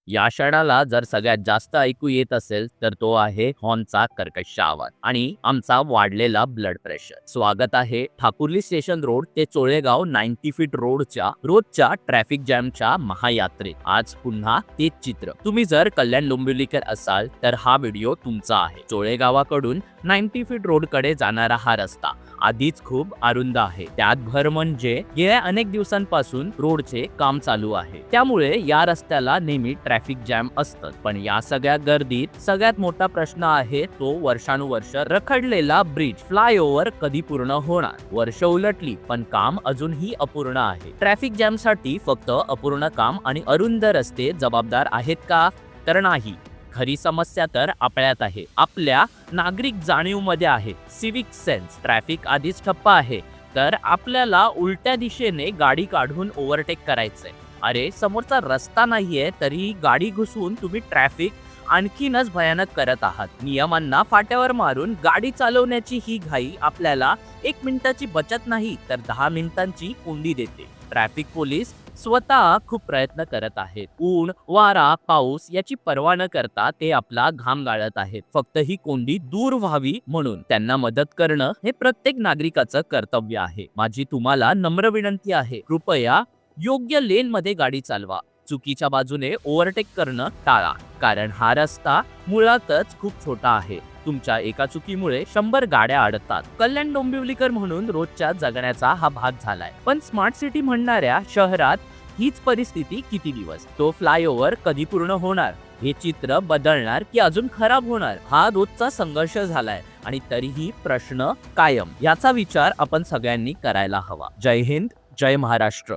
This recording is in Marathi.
या क्षणाला जर सगळ्यात जास्त ऐकू येत असेल तर तो आहे हॉर्नचा कर्कश आवाज आणि आमचा वाढलेला ब्लड प्रेशर. स्वागत आहे ठाकुर्ली स्टेशन रोड ते चोळेगाव 90 फीट रोडच्या रोजच्या ट्रॅफिक जॅमच्या महायात्रेत. आज पुन्हा तेच चित्र. तुम्ही जर कल्याण डोंबिवलीकर असाल तर हा व्हिडिओ तुमचा आहे. चोळेगावाकडून 90 फीट रोड कडे जाणारा हा रस्ता आधीच खूप अरुंद आहे. त्यात भर म्हणजे गेल्या अनेक दिवसांपासून रोडचे काम चालू आहे, त्यामुळे या रस्त्याला नेहमी ट्रॅफिक जॅम असतं. पण या सगळ्या गर्दीत सगळ्यात मोठा प्रश्न आहे तो वर्षानुवर्ष रखडलेला ब्रिज फ्लायओव्हर कधी पूर्ण होणार. वर्ष उलटली पण काम अजूनही अपूर्ण आहे. ट्रॅफिक जॅम साठी फक्त अपूर्ण काम आणि अरुंद रस्ते जबाबदार आहेत का? तर नाही. खरी समस्या तर आपल्यात आहे, आपल्या नागरिक जाणीव मध्ये आहे. Civic sense. ट्रॅफिक आधीच ठप्प आहे तर आपल्याला उलट्या दिशेने गाडी काढून ओव्हरटेक करायचंय. अरे समोरचा रस्ता नाहीये तरी गाडी घुसवून तुम्ही ट्रॅफिक आणखीनच भयानक करत आहात. नियमांना फाट्यावर मारून गाडी चालवण्याची ही घाई आपल्याला 1 मिनिटाची बचत नाही तर 10 मिनिटांची कोंडी देते. ट्रॅफिक पोलीस स्वतः खूप प्रयत्न करत आहेत. ऊन, वारा, पाऊस याची पर्वा न करता ते आपला घाम गाळत आहेत, फक्त ही कोंडी दूर व्हावी म्हणून. त्यांना मदत करणं हे प्रत्येक नागरिकाचं कर्तव्य आहे. माझी तुम्हाला नम्र विनंती आहे, कृपया योग्य लेन मध्ये गाडी चालवा. चुकीच्या बाजूने ओव्हरटेक करणं टाळा, कारण हा रस्ता मुळातच खूप छोटा आहे. तुमच्या एका चुकीमुळे 100 गाड्या अडतात. कल्याण डोंबिवलीकर म्हणून रोजच्या जगण्याचा हा भाग झालाय. पण स्मार्ट सिटी म्हणणाऱ्या शहरात हीच परिस्थिती किती दिवस? तो फ्लायओव्हर कधी पूर्ण होणार? हे चित्र बदलणार की अजून खराब होणार? हा रोजचा संघर्ष झालाय आणि तरीही प्रश्न कायम. याचा विचार आपण सगळ्यांनी करायला हवा. जय हिंद, जय महाराष्ट्र.